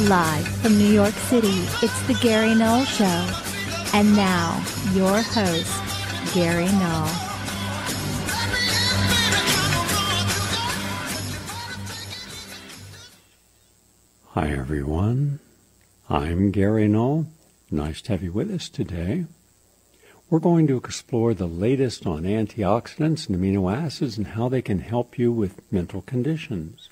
Live from New York City, it's the Gary Null Show. And now, your host, Gary Null. Hi, everyone. I'm Gary Null. Nice to have you with us today. We're going to explore the latest on antioxidants and amino acids and how they can help you with mental conditions.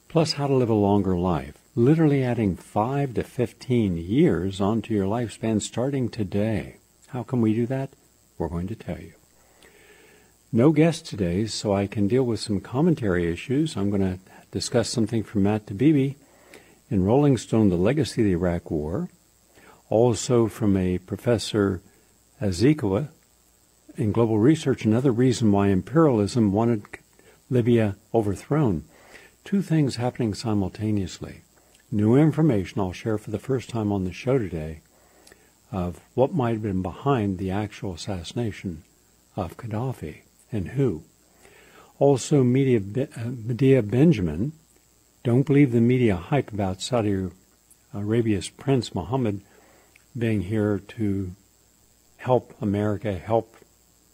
Plus, how to live a longer life, literally adding 5 to 15 years onto your lifespan starting today. How can we do that? We're going to tell you. No guest today, so I can deal with some commentary issues. I'm going to discuss something from Matt Tabibi in Rolling Stone, The Legacy of the Iraq War. Also from a Professor Azikawa in Global Research, another reason why imperialism wanted Libya overthrown. Two things happening simultaneously. New information I'll share for the first time on the show today of what might have been behind the actual assassination of Gaddafi and who. Also, Medea Benjamin. Don't believe the media hype about Saudi Arabia's Prince Mohammed being here to help America, help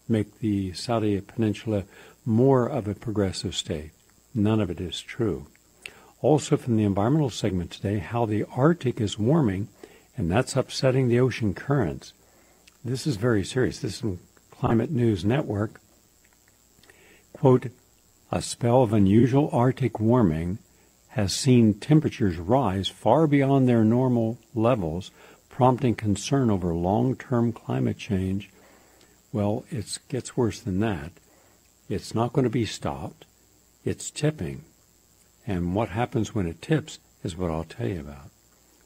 make the Saudi Peninsula more of a progressive state. None of it is true. Also from the environmental segment today, how the Arctic is warming, and that's upsetting the ocean currents. This is very serious. This is from Climate News Network. Quote, a spell of unusual Arctic warming has seen temperatures rise far beyond their normal levels, prompting concern over long-term climate change. Well, it gets worse than that. It's not going to be stopped. It's tipping. And what happens when it tips is what I'll tell you about.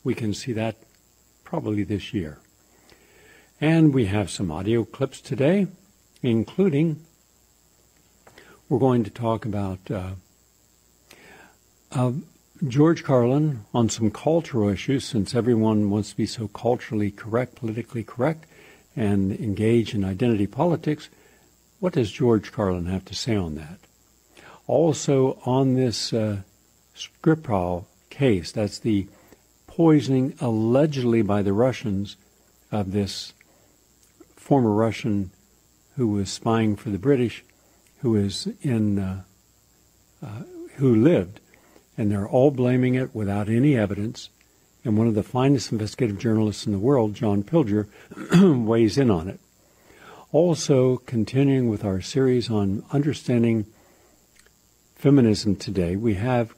We can see that probably this year. And we have some audio clips today, including we're going to talk about George Carlin on some cultural issues, since everyone wants to be so culturally correct, politically correct, and engage in identity politics. What does George Carlin have to say on that? Also, on this Skripal case, that's the poisoning allegedly by the Russians of this former Russian who was spying for the British, who lived, and they're all blaming it without any evidence. And one of the finest investigative journalists in the world, John Pilger, weighs in on it. Also, continuing with our series on understanding feminism today, we have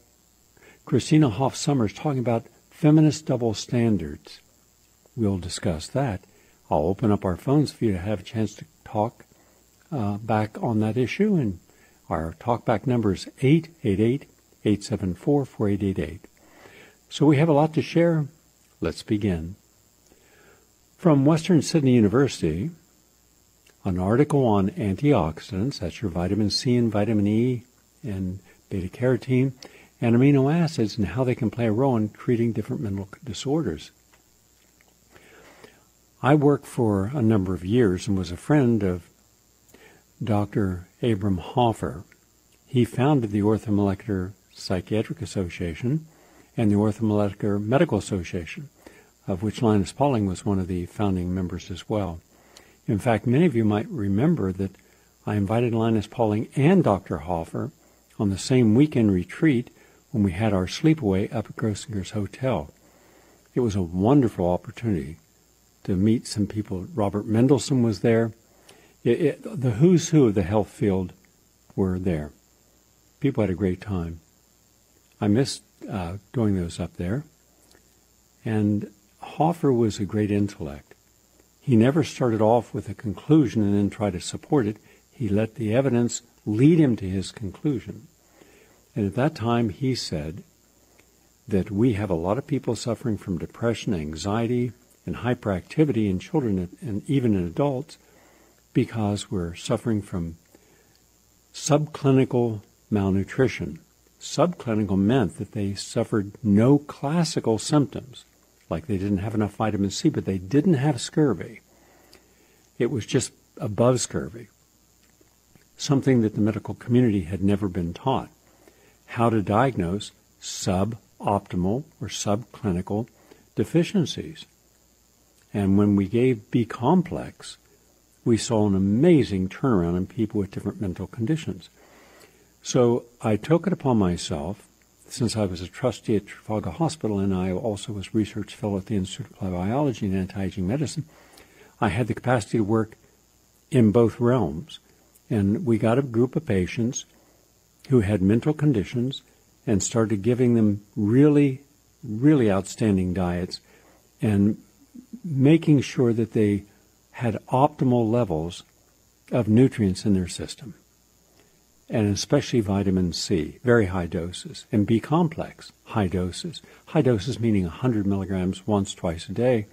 Christina Hoff Sommers talking about feminist double standards. We'll discuss that. I'll open up our phones for you to have a chance to talk back on that issue, and our talkback number is 888-874-4888. So we have a lot to share. Let's begin. From Western Sydney University, an article on antioxidants, that's your vitamin C and vitamin E and beta-carotene, and amino acids, and how they can play a role in treating different mental disorders. I worked for a number of years and was a friend of Dr. Abram Hoffer. He founded the Orthomolecular Psychiatric Association and the Orthomolecular Medical Association, of which Linus Pauling was one of the founding members as well. In fact, many of you might remember that I invited Linus Pauling and Dr. Hoffer on the same weekend retreat when we had our sleepaway up at Grossinger's Hotel. It was a wonderful opportunity to meet some people. Robert Mendelsohn was there. The who's who of the health field were there. People had a great time. I missed doing those up there. And Hoffer was a great intellect. He never started off with a conclusion and then tried to support it. He let the evidence lead him to his conclusion. And at that time, he said that we have a lot of people suffering from depression, anxiety, and hyperactivity in children and even in adults because we're suffering from subclinical malnutrition. Subclinical meant that they suffered no classical symptoms, like they didn't have enough vitamin C, but they didn't have scurvy. It was just above scurvy, something that the medical community had never been taught. How to diagnose suboptimal suboptimal or subclinical deficiencies. And when we gave B-complex, we saw an amazing turnaround in people with different mental conditions. So I took it upon myself, since I was a trustee at Trafalgar Hospital and I also was research fellow at the Institute of Applied Biology and Anti-Aging Medicine, I had the capacity to work in both realms. And we got a group of patients who had mental conditions and started giving them really, really outstanding diets and making sure that they had optimal levels of nutrients in their system, and especially vitamin C, very high doses, and B-complex, high doses. High doses meaning 100 milligrams once, twice a day,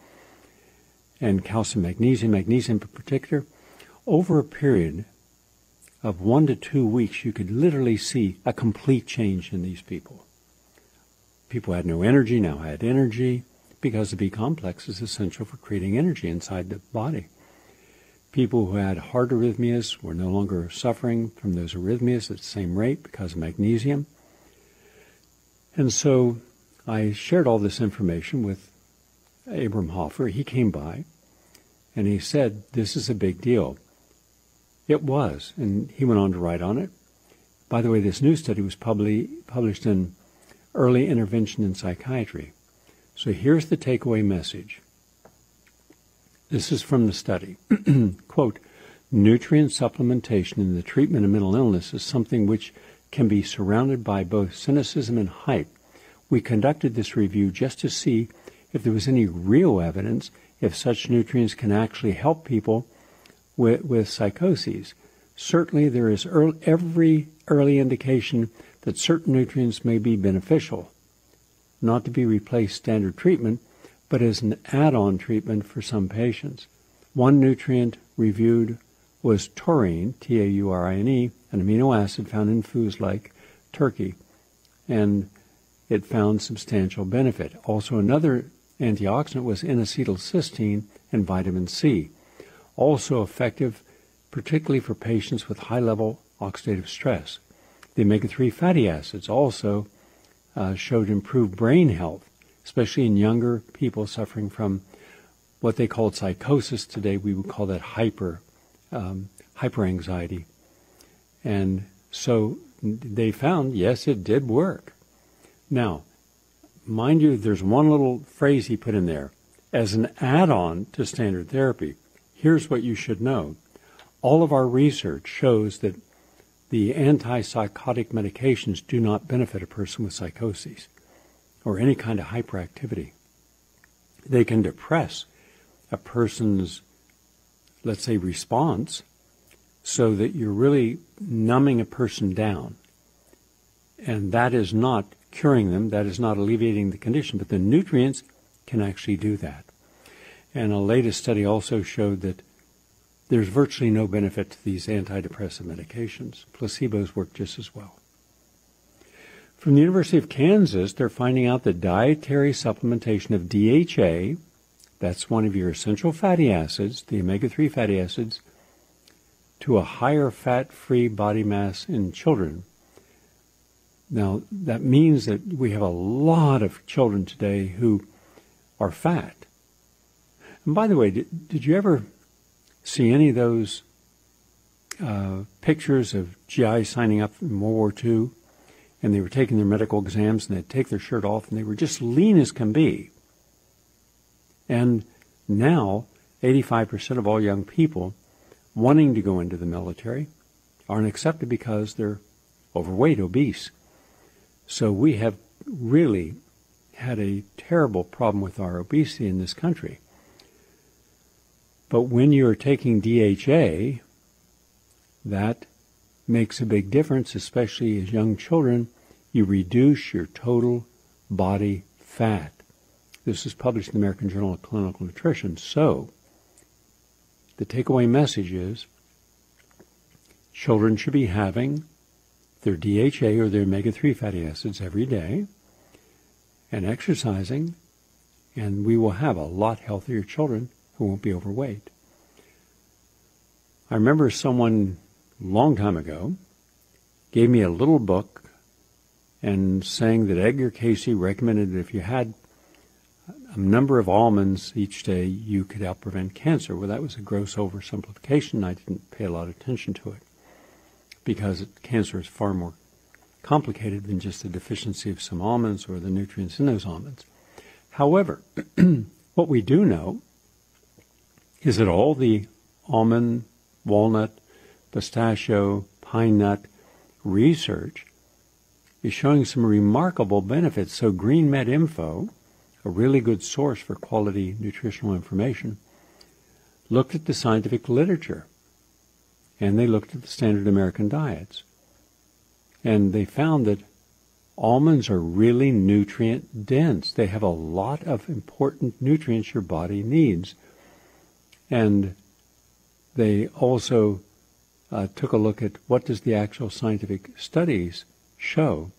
and calcium, magnesium in particular. Over a period of 1 to 2 weeks, you could literally see a complete change in these people. People had no energy, now had energy, because the B-complex is essential for creating energy inside the body. People who had heart arrhythmias were no longer suffering from those arrhythmias at the same rate because of magnesium. And so I shared all this information with Abram Hoffer. He came by and he said, this is a big deal. It was, and he went on to write on it. By the way, this new study was published in Early Intervention in Psychiatry. So here's the takeaway message. This is from the study. Quote, nutrient supplementation in the treatment of mental illness is something which can be surrounded by both cynicism and hype. We conducted this review just to see if there was any real evidence if such nutrients can actually help people with psychoses. Certainly there is every early indication that certain nutrients may be beneficial, not to be replaced standard treatment, but as an add-on treatment for some patients. One nutrient reviewed was taurine, Taurine, an amino acid found in foods like turkey, and it found substantial benefit. Also another antioxidant was N-acetylcysteine and vitamin C, also effective particularly for patients with high-level oxidative stress. The omega-3 fatty acids also showed improved brain health, especially in younger people suffering from what they called psychosis. Today we would call that hyperanxiety. And so they found, yes, it did work. Now, mind you, there's one little phrase he put in there. As an add-on to standard therapy, here's what you should know. All of our research shows that the antipsychotic medications do not benefit a person with psychoses or any kind of hyperactivity. They can depress a person's, let's say, response so that you're really numbing a person down. And that is not curing them, that is not alleviating the condition, but the nutrients can actually do that. And a latest study also showed that there's virtually no benefit to these antidepressant medications. Placebos work just as well. From the University of Kansas, they're finding out that dietary supplementation of DHA, that's one of your essential fatty acids, the omega-3 fatty acids, to a higher fat-free body mass in children. Now, that means that we have a lot of children today who are fat. And by the way, did you ever see any of those pictures of GIs signing up in World War II, and they were taking their medical exams, and they'd take their shirt off, and they were just lean as can be? And now, 85% of all young people wanting to go into the military aren't accepted because they're overweight, obese. So we have really had a terrible problem with our obesity in this country. But when you're taking DHA, that makes a big difference, especially as young children. You reduce your total body fat. This is published in the American Journal of Clinical Nutrition. So, the takeaway message is children should be having their DHA or their omega-3 fatty acids every day and exercising, and we will have a lot healthier children who won't be overweight. I remember someone a long time ago gave me a little book, and saying that Edgar Casey recommended that if you had a number of almonds each day, you could help prevent cancer. Well, that was a gross oversimplification. I didn't pay a lot of attention to it because cancer is far more complicated than just the deficiency of some almonds or the nutrients in those almonds. However, what we do know is that all the almond, walnut, pistachio, pine nut research is showing some remarkable benefits. So Green Med Info, a really good source for quality nutritional information, looked at the scientific literature, and they looked at the standard American diets. And they found that almonds are really nutrient dense. They have a lot of important nutrients your body needs. And they also took a look at what does the actual scientific studies show.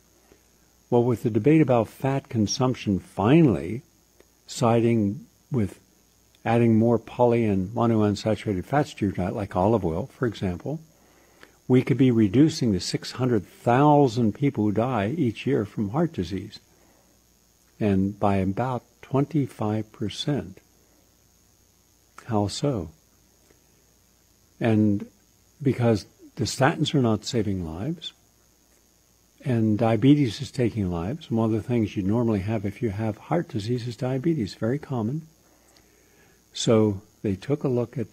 Well, with the debate about fat consumption finally siding with adding more poly and monounsaturated fats to your diet, like olive oil, for example, we could be reducing the 600,000 people who die each year from heart disease, and by about 25%. How so? And because the statins are not saving lives, and diabetes is taking lives. One of the things you normally have if you have heart disease is diabetes, very common. So they took a look at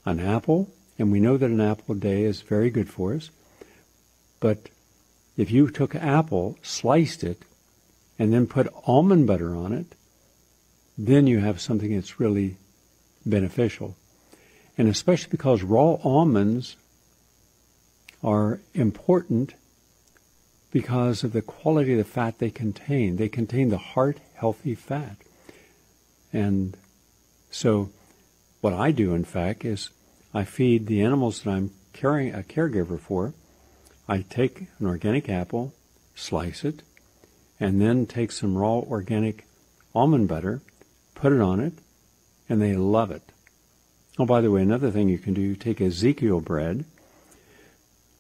an apple, and we know that an apple a day is very good for us. But if you took an apple, sliced it, and then put almond butter on it, then you have something that's really beneficial. And especially because raw almonds are important because of the quality of the fat they contain. They contain the heart-healthy fat. And so what I do, in fact, is I feed the animals that I'm a caregiver for. I take an organic apple, slice it, and then take some raw organic almond butter, put it on it, and they love it. Oh, by the way, another thing you can do, you take Ezekiel bread,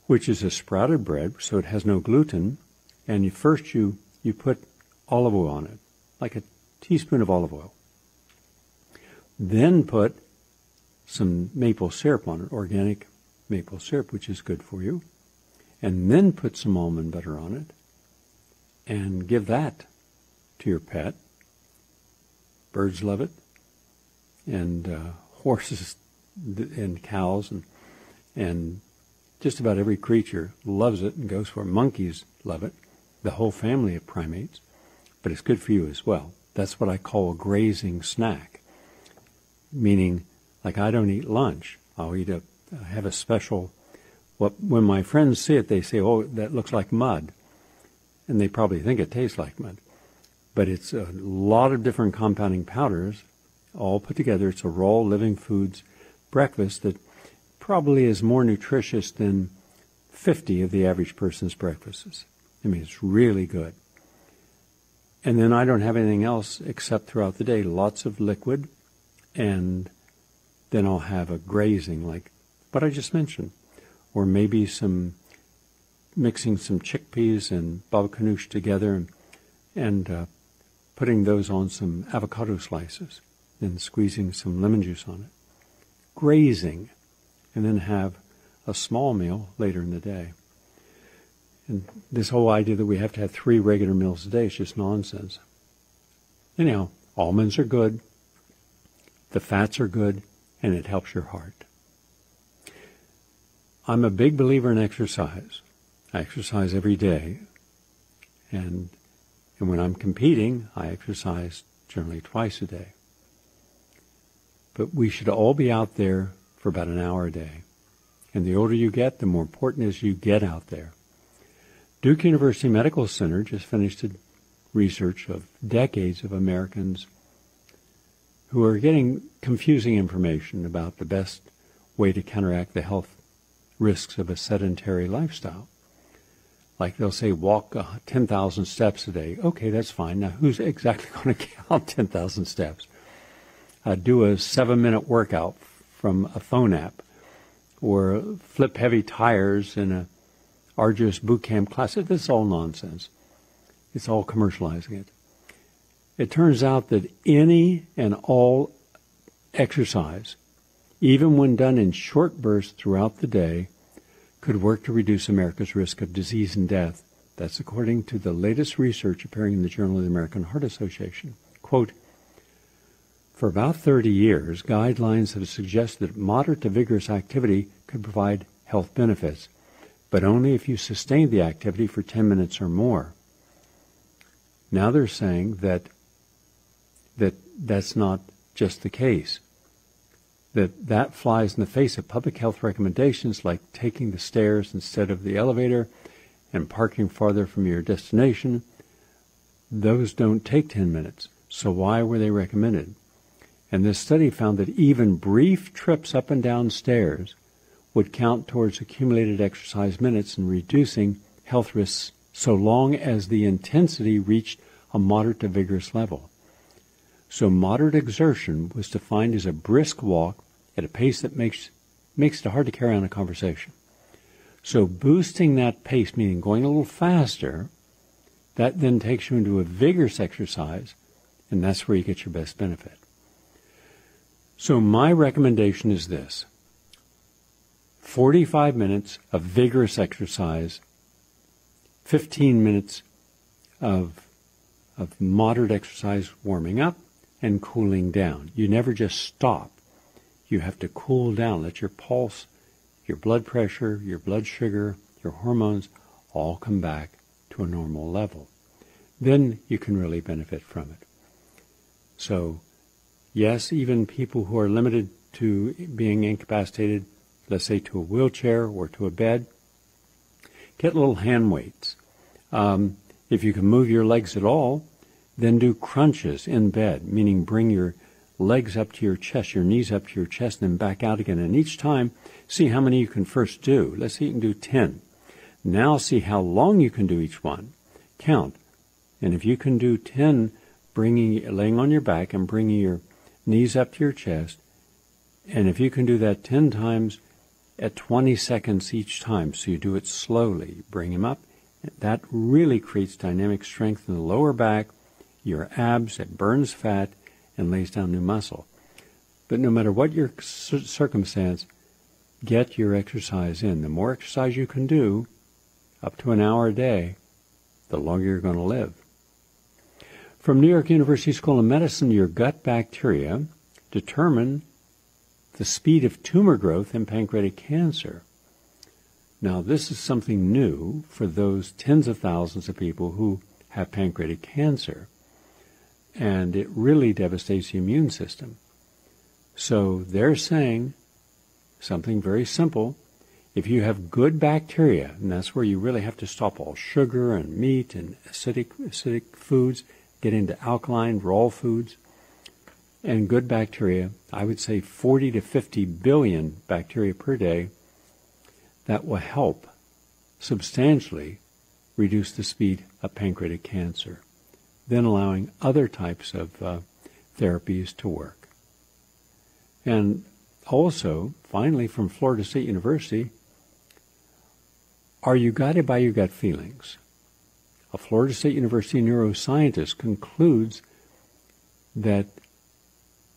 which is a sprouted bread, so it has no gluten, and first you put olive oil on it, like a teaspoon of olive oil. Then put some maple syrup on it, organic maple syrup, which is good for you, and then put some almond butter on it, and give that to your pet. Birds love it, and horses and cows and just about every creature loves it and goes for it. Monkeys love it, the whole family of primates, but it's good for you as well. That's what I call a grazing snack, meaning like I don't eat lunch. I'll have a special, when my friends see it, they say, oh, that looks like mud. And they probably think it tastes like mud. But it's a lot of different compounding powders all put together. It's a raw living foods breakfast that probably is more nutritious than 50 of the average person's breakfasts. I mean, it's really good. And then I don't have anything else except throughout the day, lots of liquid, and then I'll have a grazing like what I just mentioned, or maybe mixing some chickpeas and baba ganoush together and putting those on some avocado slices, then squeezing some lemon juice on it. Grazing, and then have a small meal later in the day. And this whole idea that we have to have 3 regular meals a day is just nonsense. Anyhow, almonds are good, the fats are good, and it helps your heart. I'm a big believer in exercise. I exercise every day, and when I'm competing, I exercise generally twice a day. But we should all be out there for about an hour a day. And the older you get, the more important it is you get out there. Duke University Medical Center just finished a research of decades of Americans who are getting confusing information about the best way to counteract the health risks of a sedentary lifestyle. Like they'll say, walk 10,000 steps a day. Okay, that's fine. Now, who's exactly going to count 10,000 steps? Do a 7-minute workout from a phone app, or flip heavy tires in a arduous boot camp class. This is all nonsense. It's all commercializing it. It turns out that any and all exercise, even when done in short bursts throughout the day, could work to reduce America's risk of disease and death. That's according to the latest research appearing in the Journal of the American Heart Association. Quote, for about 30 years, guidelines have suggested that moderate to vigorous activity could provide health benefits, but only if you sustain the activity for 10 minutes or more. Now they're saying that that's not just the case. That flies in the face of public health recommendations like taking the stairs instead of the elevator and parking farther from your destination. Those don't take 10 minutes. So why were they recommended? And this study found that even brief trips up and down stairs would count towards accumulated exercise minutes in reducing health risks so long as the intensity reached a moderate to vigorous level. So moderate exertion was defined as a brisk walk at a pace that makes it hard to carry on a conversation. So boosting that pace, meaning going a little faster, that then takes you into a vigorous exercise, and that's where you get your best benefit. So my recommendation is this: 45 minutes of vigorous exercise, 15 minutes of moderate exercise warming up and cooling down. You never just stop. You have to cool down, let your pulse, your blood pressure, your blood sugar, your hormones all come back to a normal level. Then you can really benefit from it. So, yes, even people who are limited to being incapacitated, let's say to a wheelchair or to a bed, get little hand weights. If you can move your legs at all, then do crunches in bed, meaning bring your legs up to your chest, your knees up to your chest, and then back out again. And each time, see how many you can first do. Let's say you can do 10. Now see how long you can do each one. Count. And if you can do 10, laying on your back and bringing your knees up to your chest, and if you can do that 10 times at 20 seconds each time, so you do it slowly, bring them up, that really creates dynamic strength in the lower back, your abs, it burns fat, and lays down new muscle. But no matter what your circumstance, get your exercise in. The more exercise you can do, up to an hour a day, the longer you're going to live. From New York University School of Medicine, your gut bacteria determine the speed of tumor growth in pancreatic cancer. Now, this is something new for those tens of thousands of people who have pancreatic cancer, and it really devastates the immune system. So they're saying something very simple. If you have good bacteria, and that's where you really have to stop all sugar and meat and acidic foods, get into alkaline, raw foods, and good bacteria, I would say 40 to 50 billion bacteria per day, that will help substantially reduce the speed of pancreatic cancer, then allowing other types of therapies to work. And also, finally, from Florida State University, are you guided by your gut feelings? A Florida State University neuroscientist concludes that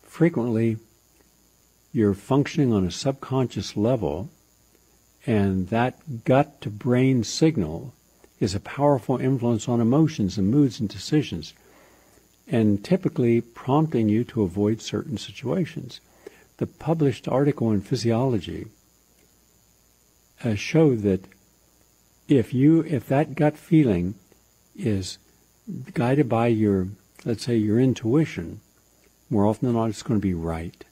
frequently you're functioning on a subconscious level, and that gut-to-brain signal is a powerful influence on emotions and moods and decisions, and typically prompting you to avoid certain situations. The published article in Physiology showed that if that gut feeling is guided by your, let's say, your intuition, more often than not it's going to be right.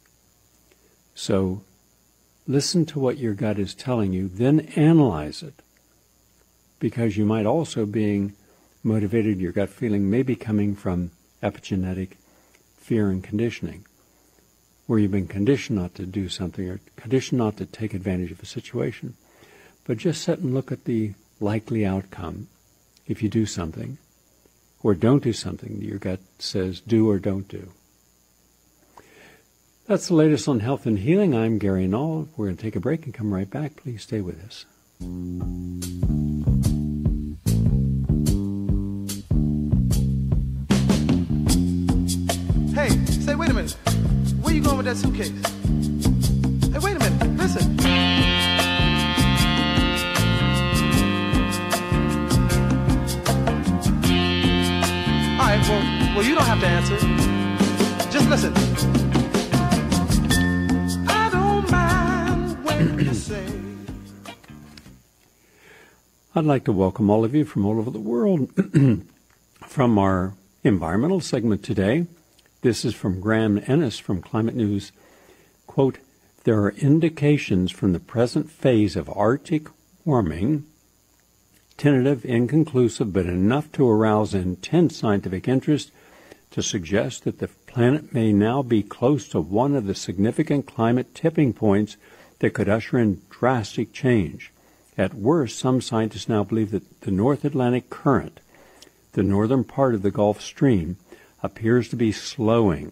So listen to what your gut is telling you, then analyze it. Because you might also being motivated, your gut feeling may be coming from epigenetic fear and conditioning, where you've been conditioned not to do something or conditioned not to take advantage of a situation. But just sit and look at the likely outcome if you do something or don't do something that your gut says do or don't do. That's the latest on health and healing. I'm Gary Null. We're going to take a break and come right back. Please stay with us. Hey, wait a minute. Where you going with that suitcase? Hey, wait a minute. Listen. All right, well, you don't have to answer. Just listen. I don't mind when you say. I'd like to welcome all of you from all over the world from our environmental segment today. This is from Graham Ennis from Climate News. Quote, there are indications from the present phase of Arctic warming, tentative, inconclusive, but enough to arouse intense scientific interest to suggest that the planet may now be close to one of the significant climate tipping points that could usher in drastic change. At worst, some scientists now believe that the North Atlantic current, the northern part of the Gulf Stream, appears to be slowing.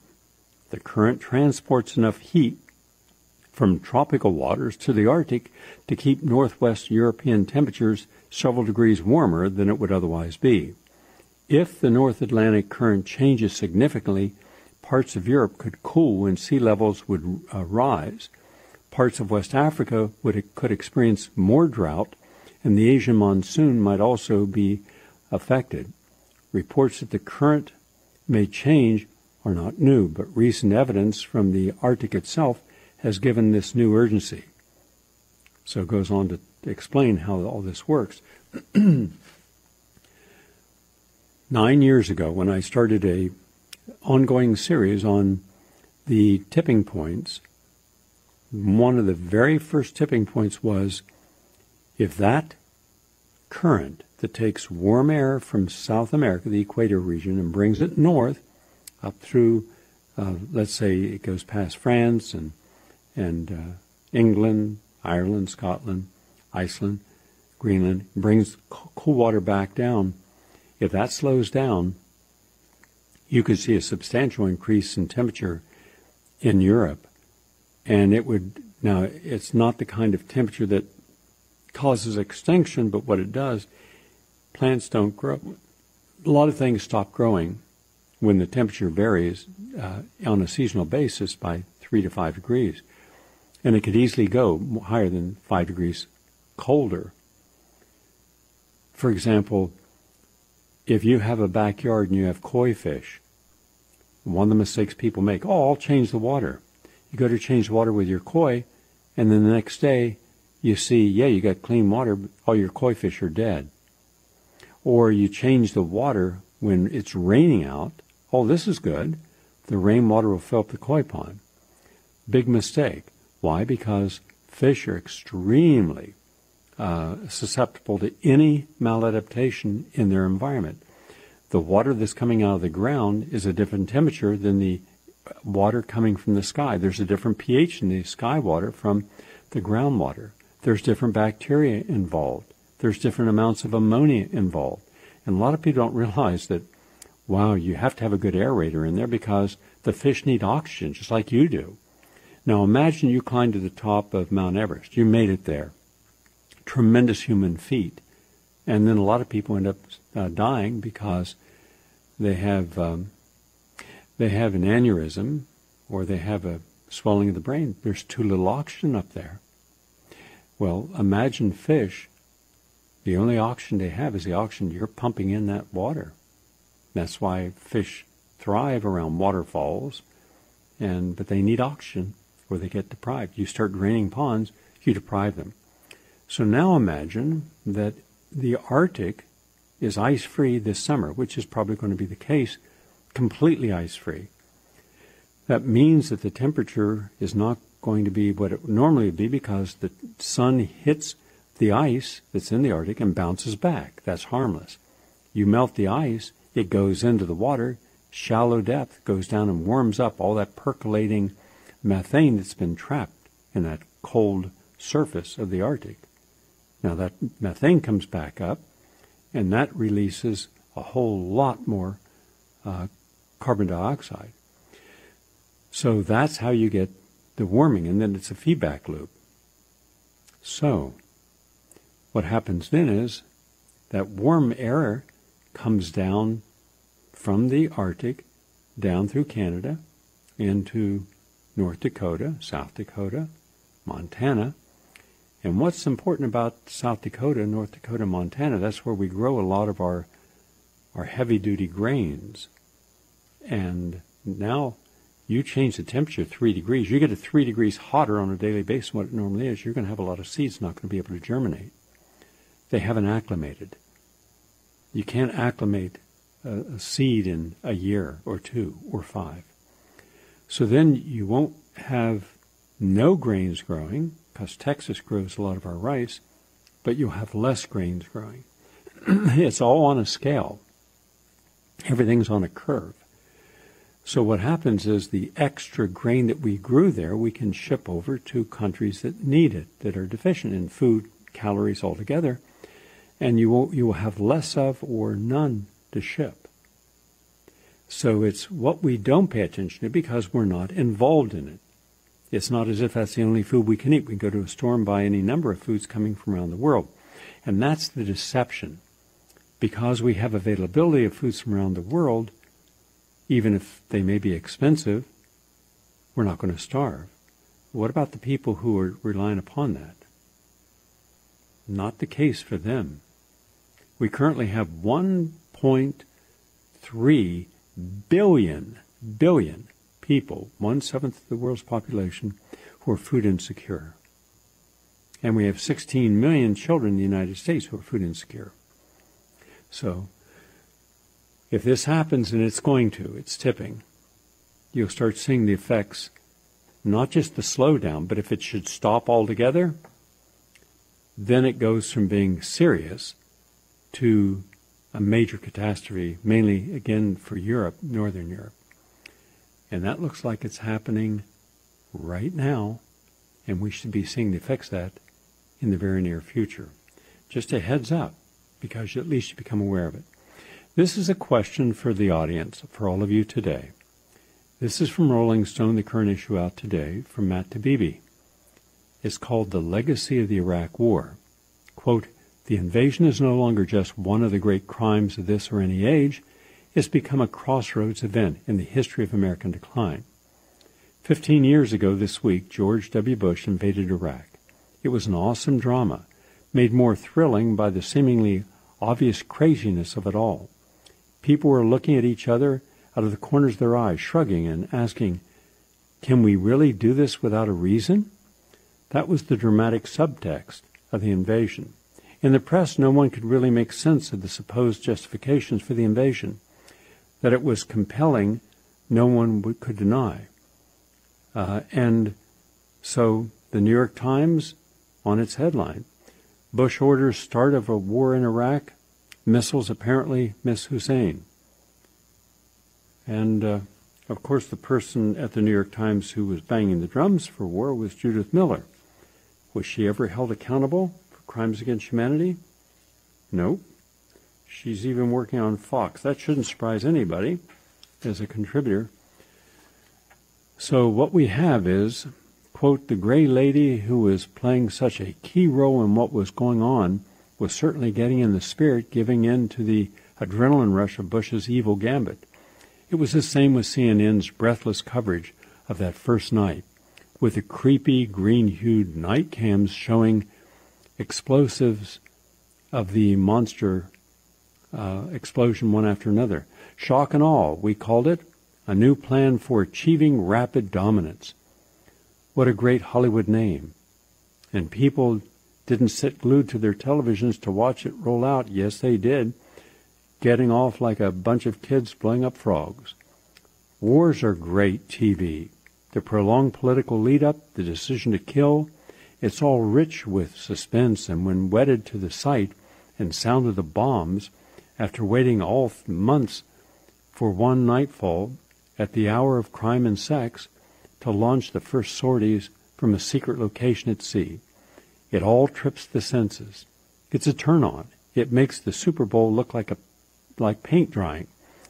The current transports enough heat from tropical waters to the Arctic to keep northwest European temperatures several degrees warmer than it would otherwise be. If the North Atlantic current changes significantly, parts of Europe could cool and sea levels would rise. Parts of West Africa could experience more drought, and the Asian monsoon might also be affected. Reports that the current may change are not new, but recent evidence from the Arctic itself has given this new urgency. So it goes on to explain how all this works. 9 years ago, when I started a ongoing series on the tipping points, one of the very first tipping points was if that current that takes warm air from South America, the equator region, and brings it north up through, let's say it goes past France and England, Ireland, Scotland, Iceland, Greenland, brings cool water back down. If that slows down, you could see a substantial increase in temperature in Europe. And it would, now it's not the kind of temperature that causes extinction, but what it does, plants don't grow. A lot of things stop growing when the temperature varies on a seasonal basis by 3 to 5 degrees. And it could easily go higher than 5 degrees colder. For example, if you have a backyard and you have koi fish, one of the mistakes people make, I'll change the water. You go to change the water with your koi, and then the next day you see, you got clean water, but all your koi fish are dead. Or you change the water when it's raining out. This is good. The rainwater will fill up the koi pond. Big mistake. Why? Because fish are extremely susceptible to any maladaptation in their environment. The water that's coming out of the ground is a different temperature than the water coming from the sky. There's a different pH in the sky water from the groundwater. There's different bacteria involved. There's different amounts of ammonia involved. And a lot of people don't realize that, wow, you have to have a good aerator in there because the fish need oxygen just like you do. Now imagine you climbed to the top of Mount Everest. You made it there. Tremendous human feat. And then a lot of people end up dying because they have an aneurysm or they have a swelling of the brain. There's too little oxygen up there. Well, imagine fish. The only oxygen they have is the oxygen you're pumping in that water. That's why fish thrive around waterfalls, but they need oxygen or they get deprived. You start draining ponds, you deprive them. So now imagine that the Arctic is ice-free this summer, which is probably going to be the case, completely ice-free. That means that the temperature is not going to be what it would normally be because the sun hits the ice that's in the Arctic and bounces back. That's harmless. You melt the ice, it goes into the water, shallow depth, goes down and warms up all that percolating methane that's been trapped in that cold surface of the Arctic. Now that methane comes back up, and that releases a whole lot more carbon dioxide. So that's how you get the warming, and then it's a feedback loop. So what happens then is that warm air comes down from the Arctic down through Canada, into North Dakota, South Dakota, Montana. And what's important about South Dakota, North Dakota, Montana, that's where we grow a lot of our heavy-duty grains. And now you change the temperature 3 degrees. You get it 3 degrees hotter on a daily basis than what it normally is. You're going to have a lot of seeds not going to be able to germinate. They haven't acclimated. You can't acclimate a seed in a year or 2 or 5. So then you won't have no grains growing, because Texas grows a lot of our rice, but you'll have less grains growing. It's all on a scale. Everything's on a curve. So what happens is the extra grain that we grew there, we can ship over to countries that need it, that are deficient in food, calories altogether, and you will have less of or none to ship. So it's what we don't pay attention to because we're not involved in it. It's not as if that's the only food we can eat. We can go to a store and buy any number of foods coming from around the world. And that's the deception. Because we have availability of foods from around the world, even if they may be expensive, we're not going to starve. What about the people who are relying upon that? Not the case for them. We currently have 1.3 billion people, 1/7 of the world's population, who are food insecure. And we have 16 million children in the United States who are food insecure. So, if this happens, and it's going to, it's tipping, you'll start seeing the effects, not just the slowdown, but if it should stop altogether, then it goes from being serious to a major catastrophe, mainly, again, for Europe, Northern Europe. And that looks like it's happening right now, and we should be seeing the effects of that in the very near future. Just a heads up, because at least you become aware of it. This is a question for the audience, for all of you today. This is from Rolling Stone, the current issue out today, from Matt Tabibi. It's called The Legacy of the Iraq War. Quote, "The invasion is no longer just one of the great crimes of this or any age. It's become a crossroads event in the history of American decline. 15 years ago this week, George W. Bush invaded Iraq. It was an awesome drama, made more thrilling by the seemingly obvious craziness of it all. People were looking at each other out of the corners of their eyes, shrugging and asking, 'Can we really do this without a reason?' That was the dramatic subtext of the invasion. In the press, no one could really make sense of the supposed justifications for the invasion. That it was compelling, no one could deny. And so the New York Times, on its headline, Bush orders start of a war in Iraq, missiles apparently miss Hussein. And, of course, the person at the New York Times who was banging the drums for war was Judith Miller. Was she ever held accountable for crimes against humanity? No. She's even working on Fox. That shouldn't surprise anybody as a contributor. So what we have is, quote, "The gray lady who was playing such a key role in what was going on was certainly getting in the spirit, giving in to the adrenaline rush of Bush's evil gambit. It was the same with CNN's breathless coverage of that first night, with the creepy green-hued night cams showing explosives of the monster explosion one after another. Shock and awe, we called it, a new plan for achieving rapid dominance. What a great Hollywood name. And people didn't sit glued to their televisions to watch it roll out. Yes, they did, getting off like a bunch of kids blowing up frogs. Wars are great TV. The prolonged political lead-up, the decision to kill, it's all rich with suspense, and when wedded to the sight and sound of the bombs, after waiting all months for one nightfall at the hour of crime and sex to launch the first sorties from a secret location at sea, it all trips the senses. It's a turn-on. It makes the Super Bowl look like paint drying.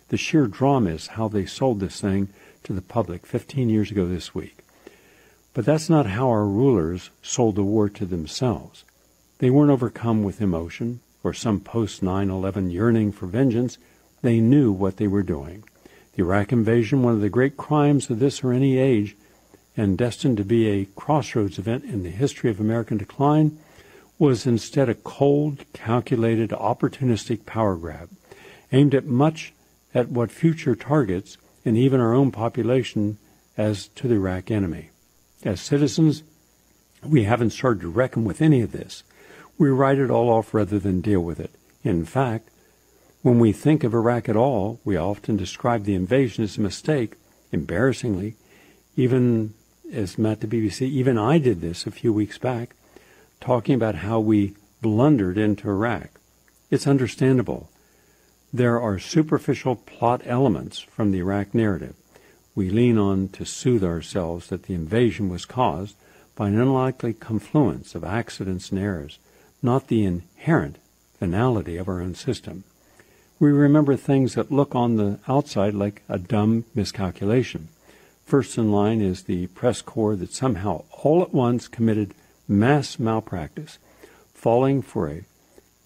The sheer drama is how they sold this thing to the public 15 years ago this week. But that's not how our rulers sold the war to themselves. They weren't overcome with emotion or some post-9/11 yearning for vengeance. They knew what they were doing. The Iraq invasion, one of the great crimes of this or any age, and destined to be a crossroads event in the history of American decline, was instead a cold, calculated, opportunistic power grab, aimed at what future targets and even our own population as to the Iraq enemy. As citizens, we haven't started to reckon with any of this. We write it all off rather than deal with it. In fact, when we think of Iraq at all, we often describe the invasion as a mistake. Embarrassingly, even as Matt the BBC, even I did this a few weeks back, talking about how we blundered into Iraq. It's understandable. There are superficial plot elements from the Iraq narrative we lean on to soothe ourselves that the invasion was caused by an unlikely confluence of accidents and errors, not the inherent finality of our own system. We remember things that look on the outside like a dumb miscalculation. First in line is the press corps that somehow all at once committed mass malpractice, falling for a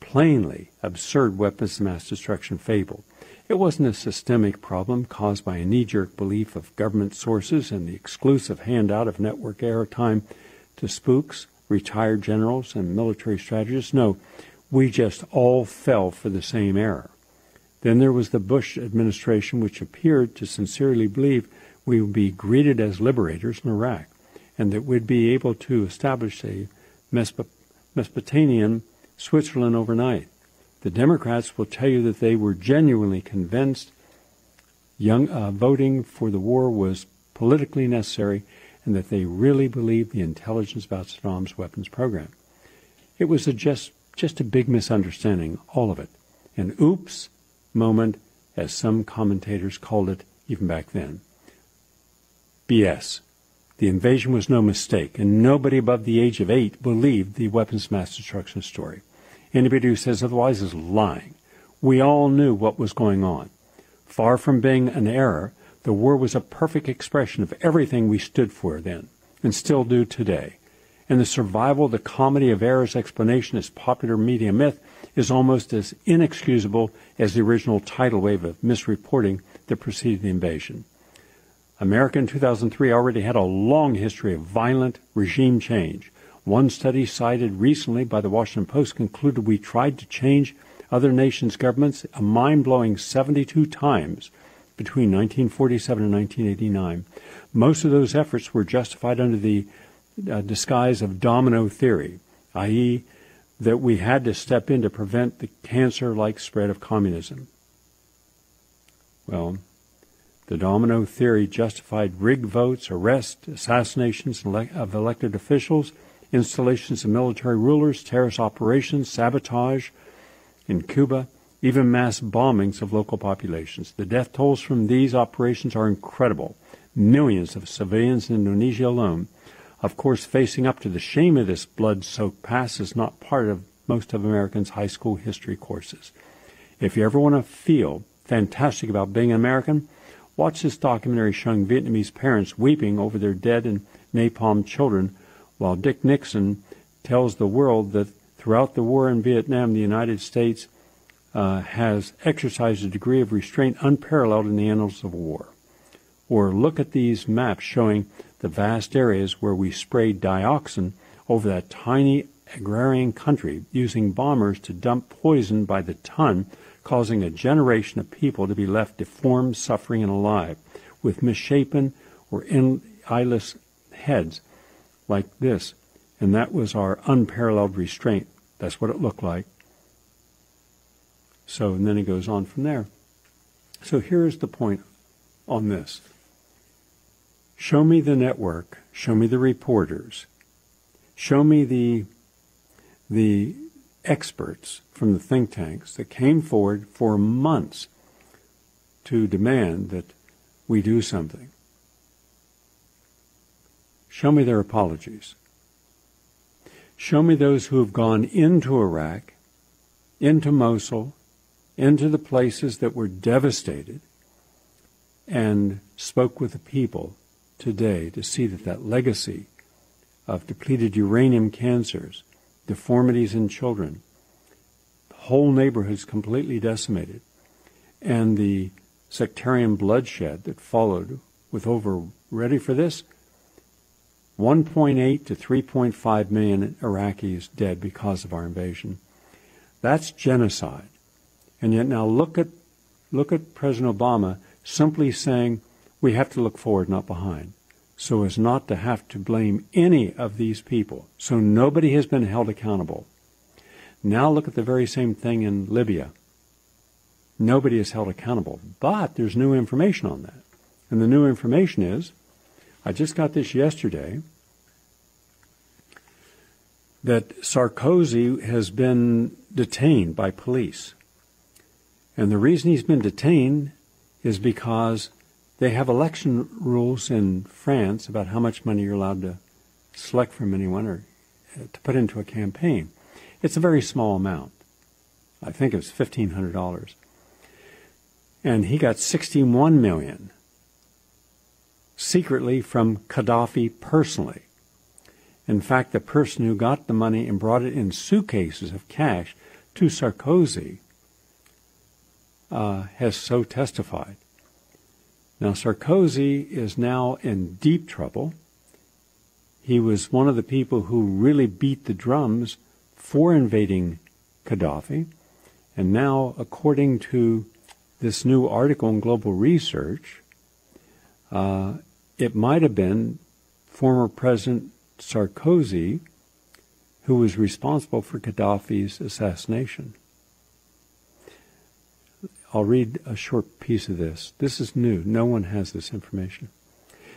plainly absurd weapons of mass destruction fable. It wasn't a systemic problem caused by a knee-jerk belief of government sources and the exclusive handout of network airtime to spooks, retired generals, and military strategists. No, we just all fell for the same error. Then there was the Bush administration, which appeared to sincerely believe we would be greeted as liberators in Iraq, and that we'd be able to establish a Mesopotamian Switzerland overnight. The Democrats will tell you that they were genuinely convinced voting for the war was politically necessary and that they really believed the intelligence about Saddam's weapons program. It was just a big misunderstanding, all of it. An oops moment, as some commentators called it even back then. BS. The invasion was no mistake, and nobody above the age of 8 believed the weapons of mass destruction story. Anybody who says otherwise is lying. We all knew what was going on. Far from being an error, the war was a perfect expression of everything we stood for then, and still do today. And the survival, the comedy of errors explanation as popular media myth is almost as inexcusable as the original tidal wave of misreporting that preceded the invasion. America in 2003 already had a long history of violent regime change. One study cited recently by the Washington Post concluded we tried to change other nations' governments a mind-blowing 72 times between 1947 and 1989. Most of those efforts were justified under the disguise of domino theory, i.e., that we had to step in to prevent the cancer-like spread of communism. Well, the domino theory justified rigged votes, arrests, assassinations of elected officials, installations of military rulers, terrorist operations, sabotage in Cuba, even mass bombings of local populations. The death tolls from these operations are incredible. Millions of civilians in Indonesia alone. Of course, facing up to the shame of this blood-soaked past is not part of most of Americans' high school history courses. If you ever want to feel fantastic about being an American, watch this documentary showing Vietnamese parents weeping over their dead and napalm children, while Dick Nixon tells the world that throughout the war in Vietnam, the United States has exercised a degree of restraint unparalleled in the annals of war. Or look at these maps showing the vast areas where we sprayed dioxin over that tiny agrarian country, using bombers to dump poison by the ton, causing a generation of people to be left deformed, suffering, and alive, with misshapen or eyeless heads like this. And that was our unparalleled restraint. That's what it looked like. So, and then he goes on from there. So here's the point on this. Show me the network. Show me the reporters. Show me the experts from the think tanks that came forward for months to demand that we do something. Show me their apologies. Show me those who have gone into Iraq, into Mosul, into the places that were devastated, and spoke with the people today to see that that legacy of depleted uranium cancers, deformities in children, whole neighborhoods completely decimated, and the sectarian bloodshed that followed, with over, ready for this, 1.8 to 3.5 million Iraqis dead because of our invasion. That's genocide. And yet now look at President Obama simply saying we have to look forward, not behind, so as not to have to blame any of these people. So nobody has been held accountable. Now look at the very same thing in Libya. Nobody is held accountable. But there's new information on that. And the new information is, I just got this yesterday, that Sarkozy has been detained by police. And the reason he's been detained is because they have election rules in France about how much money you're allowed to select from anyone or to put into a campaign. It's a very small amount. I think it was $1,500. And he got $61 million secretly from Gaddafi personally. In fact, the person who got the money and brought it in suitcases of cash to Sarkozy has so testified. Now, Sarkozy is now in deep trouble. He was one of the people who really beat the drums for invading Gaddafi. And now, according to this new article in Global Research, it might have been former President Sarkozy who was responsible for Gaddafi's assassination. I'll read a short piece of this. This is new. No one has this information.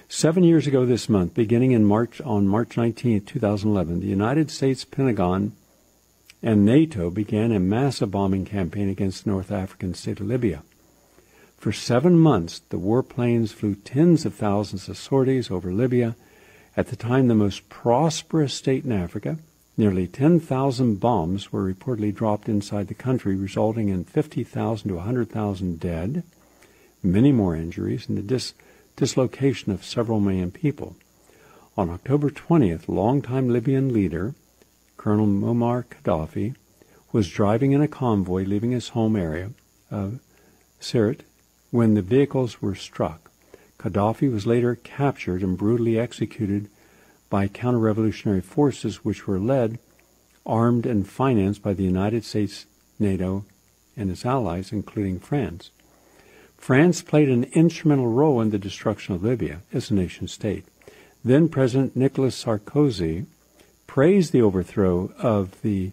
7 years ago this month, beginning on March 19, 2011, the United States Pentagon and NATO began a massive bombing campaign against the North African state of Libya. For 7 months, the warplanes flew tens of thousands of sorties over Libya, at the time the most prosperous state in Africa. Nearly 10,000 bombs were reportedly dropped inside the country, resulting in 50,000 to 100,000 dead, many more injuries, and the dislocation of several million people. On October 20th, longtime Libyan leader, Colonel Muammar Gaddafi, was driving in a convoy leaving his home area of Sirte when the vehicles were struck. Gaddafi was later captured and brutally executed by counter-revolutionary forces which were led, armed, and financed by the United States, NATO, and its allies, including France. France played an instrumental role in the destruction of Libya as a nation-state. Then President Nicolas Sarkozy praised the overthrow of the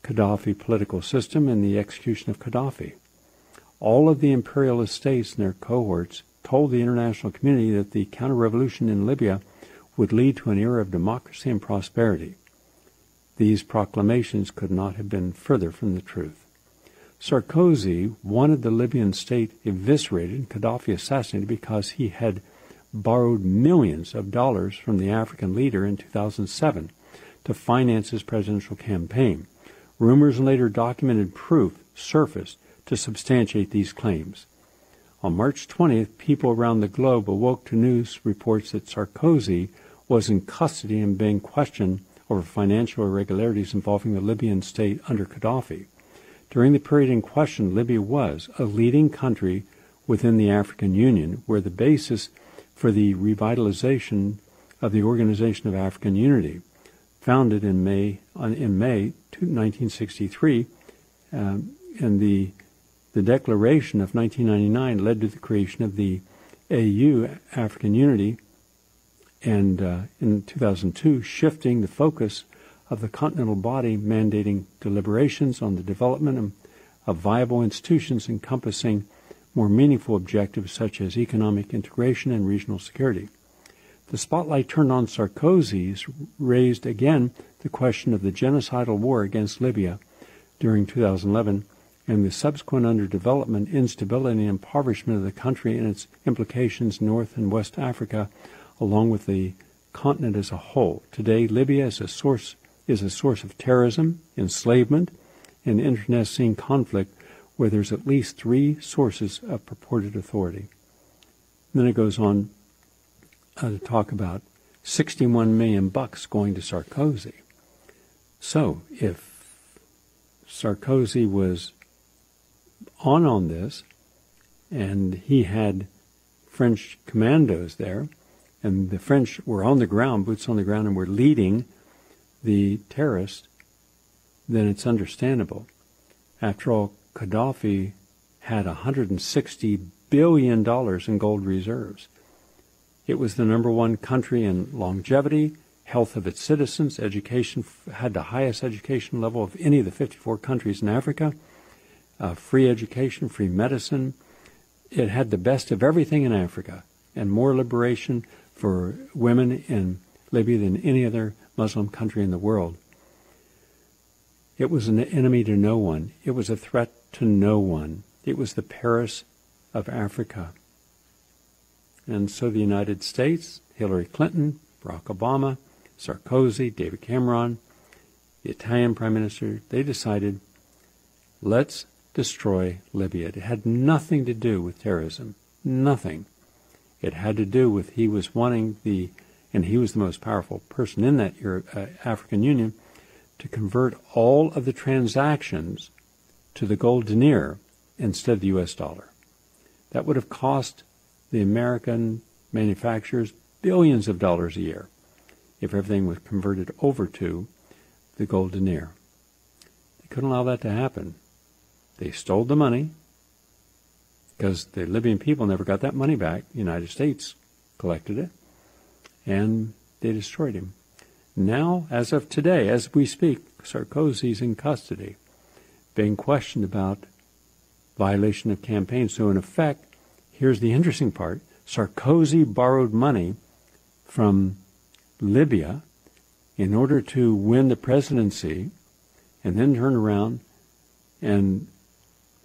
Gaddafi political system and the execution of Gaddafi. All of the imperialist states and their cohorts told the international community that the counter-revolution in Libya would lead to an era of democracy and prosperity. These proclamations could not have been further from the truth. Sarkozy wanted the Libyan state eviscerated and Gaddafi assassinated because he had borrowed millions of dollars from the African leader in 2007 to finance his presidential campaign. Rumors and later documented proof surfaced to substantiate these claims. On March 20th, people around the globe awoke to news reports that Sarkozy was in custody and being questioned over financial irregularities involving the Libyan state under Gaddafi. During the period in question, Libya was a leading country within the African Union, where the basis for the revitalization of the Organization of African Unity, founded in May 1963, and the Declaration of 1999 led to the creation of the AU, African Unity, and in 2002, shifting the focus of the continental body, mandating deliberations on the development of viable institutions encompassing more meaningful objectives such as economic integration and regional security. The spotlight turned on Sarkozy's raised again the question of the genocidal war against Libya during 2011 and the subsequent underdevelopment, instability, and impoverishment of the country and its implications in North and West Africa, along with the continent as a whole. Today, Libya is a source of terrorism, enslavement, and internecine conflict where there's at least 3 sources of purported authority. And then it goes on to talk about $61 million going to Sarkozy. So, if Sarkozy was on this, and he had French commandos there, and the French were on the ground, boots on the ground, and were leading the terrorists, then it's understandable. After all, Gaddafi had $160 billion in gold reserves. It was the number one country in longevity, health of its citizens, education, had the highest education level of any of the 54 countries in Africa, free education, free medicine. It had the best of everything in Africa, and more liberation for women in Libya than any other Muslim country in the world. It was an enemy to no one. It was a threat to no one. It was the Paris of Africa. And so the United States, Hillary Clinton, Barack Obama, Sarkozy, David Cameron, the Italian Prime Minister, they decided, let's destroy Libya. It had nothing to do with terrorism. Nothing. It had to do with he was wanting and he was the most powerful person in that African Union, to convert all of the transactions to the gold denier instead of the U.S. dollar. That would have cost the American manufacturers billions of dollars a year if everything was converted over to the gold denier. They couldn't allow that to happen. They stole the money because the Libyan people never got that money back. The United States collected it, and they destroyed him. Now, as of today, as we speak, Sarkozy's in custody, being questioned about violation of campaign. So in effect, here's the interesting part. Sarkozy borrowed money from Libya in order to win the presidency, and then turned around and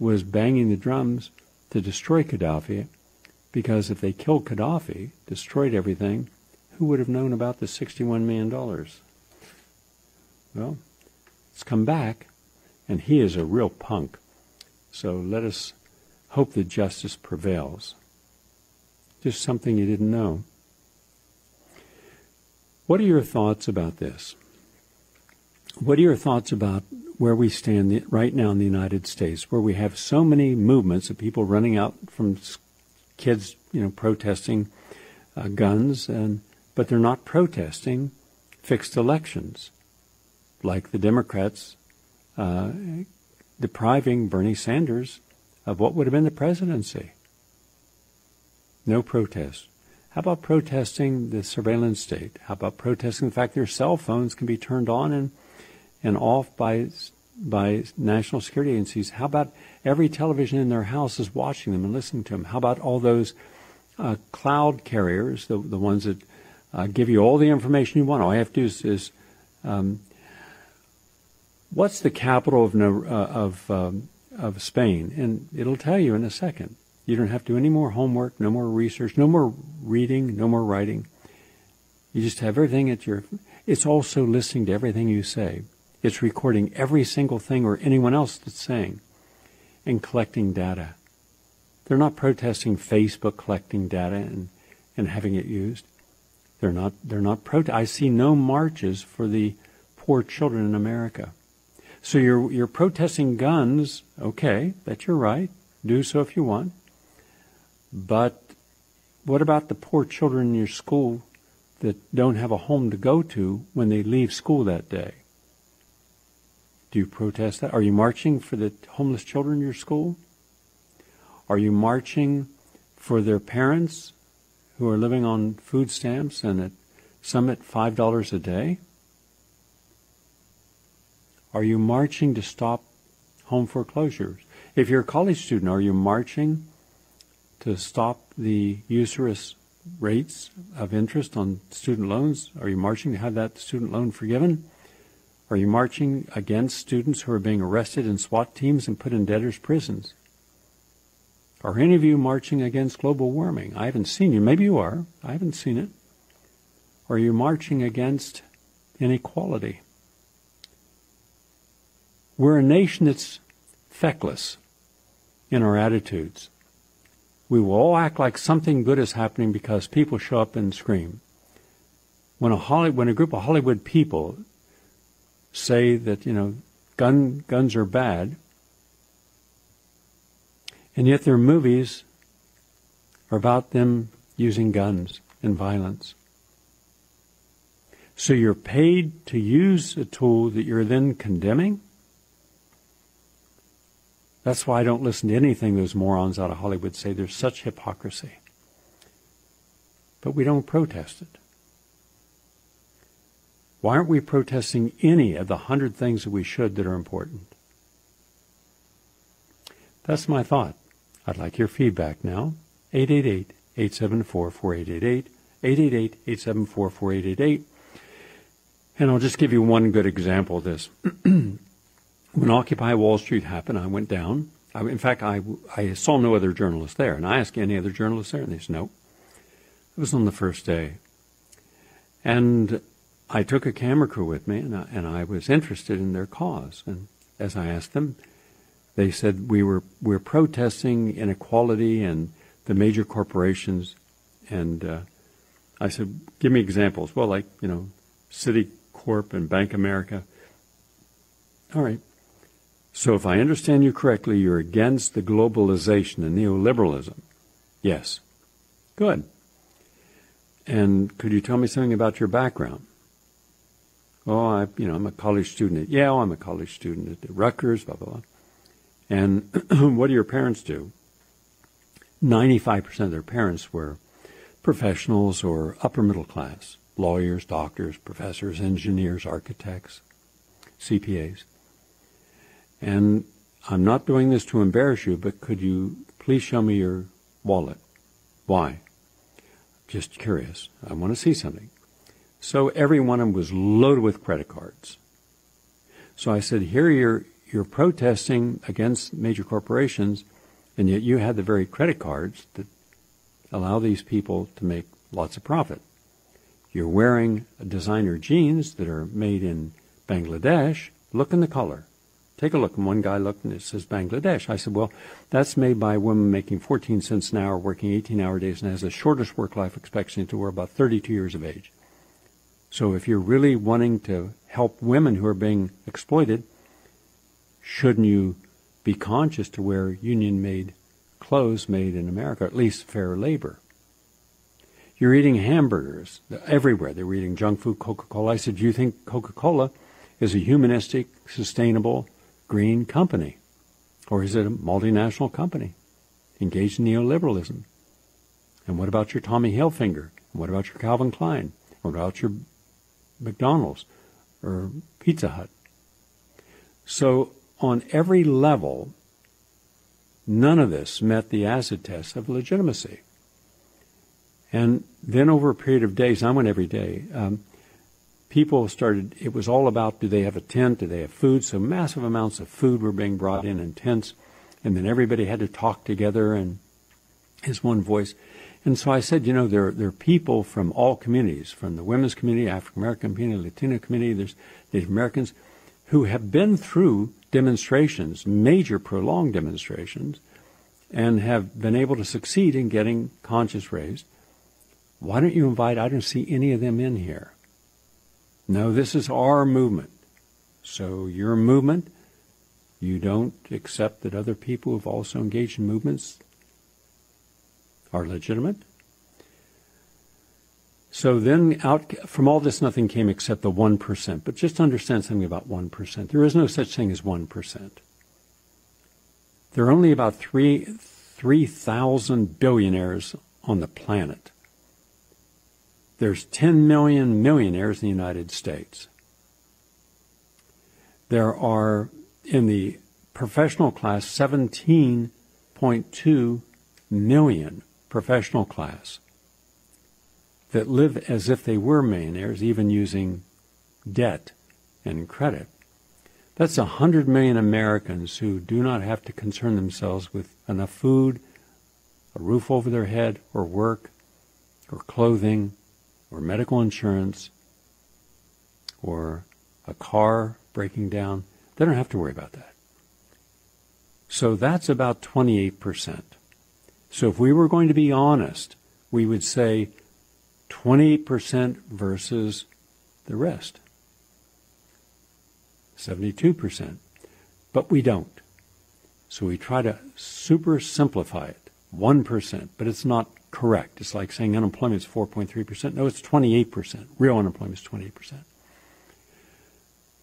was banging the drums to destroy Gaddafi, because if they killed Gaddafi, destroyed everything, who would have known about the $61 million? Well, it's come back, and he is a real punk. So let us hope that justice prevails. Just something you didn't know. What are your thoughts about this? What are your thoughts about where we stand right now in the United States, where we have so many movements of people running out from kids, protesting guns, but they're not protesting fixed elections, like the Democrats depriving Bernie Sanders of what would have been the presidency. No protest. How about protesting the surveillance state? How about protesting the fact their cell phones can be turned on and off by national security agencies? How about every television in their house is watching them and listening to them? How about all those cloud carriers, the ones that give you all the information you want? All you have to do is what's the capital of Spain? And it'll tell you in a second. You don't have to do any more homework, no more research, no more reading, no more writing. You just have everything at your... It's also listening to everything you say. It's recording every single thing or anyone else that's saying and collecting data. They're not protesting Facebook collecting data and having it used. They're not I see no marches for the poor children in America. So you're protesting guns, okay, that's your right. Do so if you want. But what about the poor children in your school that don't have a home to go to when they leave school that day? Do you protest that? Are you marching for the homeless children in your school? Are you marching for their parents who are living on food stamps and some at $5 a day? Are you marching to stop home foreclosures? If you're a college student, are you marching to stop the usurious rates of interest on student loans? Are you marching to have that student loan forgiven? Are you marching against students who are being arrested in SWAT teams and put in debtors' prisons? Are any of you marching against global warming? I haven't seen you. Maybe you are. I haven't seen it. Are you marching against inequality? We're a nation that's feckless in our attitudes. We will all act like something good is happening because people show up and scream. When a group of Hollywood people say that, guns are bad, and yet their movies or about them using guns and violence. So you're paid to use a tool that you're then condemning? That's why I don't listen to anything those morons out of Hollywood say. There's such hypocrisy. But we don't protest it. Why aren't we protesting any of the 100 things that we should that are important? That's my thought. I'd like your feedback now. 888-874-4888, 888-874-4888. And I'll just give you one good example of this. When Occupy Wall Street happened, I went down. In fact, I saw no other journalists there. And I asked any other journalists there, and they said no. It was on the first day. And I took a camera crew with me, and I was interested in their cause. And as I asked them, they said we're protesting inequality and the major corporations. And I said, give me examples. Well, like, Citicorp and Bank America. All right. So if I understand you correctly, you're against the globalization and neoliberalism. Yes. Good. And could you tell me something about your background? Oh, I'm a college student at Yale. I'm a college student at Rutgers, blah, blah, blah. And what do your parents do? 95% of their parents were professionals or upper middle class, lawyers, doctors, professors, engineers, architects, CPAs. And I'm not doing this to embarrass you, but could you please show me your wallet? Why? Just curious. I want to see something. So every one of them was loaded with credit cards. So I said, here you're protesting against major corporations, and yet you had the very credit cards that allow these people to make lots of profit. You're wearing designer jeans that are made in Bangladesh. Look in the color. Take a look. And one guy looked and it says Bangladesh. I said, well, that's made by a woman making 14 cents an hour, working 18-hour days, and has the shortest work-life expectancy until we're about 32 years of age. So if you're really wanting to help women who are being exploited, shouldn't you be conscious to wear union-made clothes made in America, at least fair labor? You're eating hamburgers everywhere. They were eating junk food, Coca-Cola. I said, do you think Coca-Cola is a humanistic, sustainable, green company? Or is it a multinational company engaged in neoliberalism? And what about your Tommy Hilfiger? And what about your Calvin Klein? What about your McDonald's or Pizza Hut? So on every level, none of this met the acid test of legitimacy. And then over a period of days, I went every day, people started, it was all about, do they have a tent, do they have food? So massive amounts of food were being brought in tents, and then everybody had to talk together and as one voice. And so I said, there are people from all communities, from the women's community, African American community, Latino community, there's Native Americans, who have been through demonstrations, major prolonged demonstrations, and have been able to succeed in getting conscience raised. Why don't you invite, I don't see any of them in here. No, this is our movement. So your movement, you don't accept that other people who've also engaged in movements are legitimate? So then out from all this, nothing came except the 1%. But just understand something about 1%. There is no such thing as 1%. There are only about 3,000 billionaires on the planet. There's 10 million millionaires in the United States. There are, in the professional class, 17.2 million professional class that live as if they were millionaires, even using debt and credit. That's 100 million Americans who do not have to concern themselves with enough food, a roof over their head, or work, or clothing, or medical insurance, or a car breaking down. They don't have to worry about that. So that's about 28%. So if we were going to be honest, we would say 28% versus the rest, 72%. But we don't. So we try to super simplify it, 1%, but it's not correct. It's like saying unemployment is 4.3%. No, it's 28%. Real unemployment is 28%.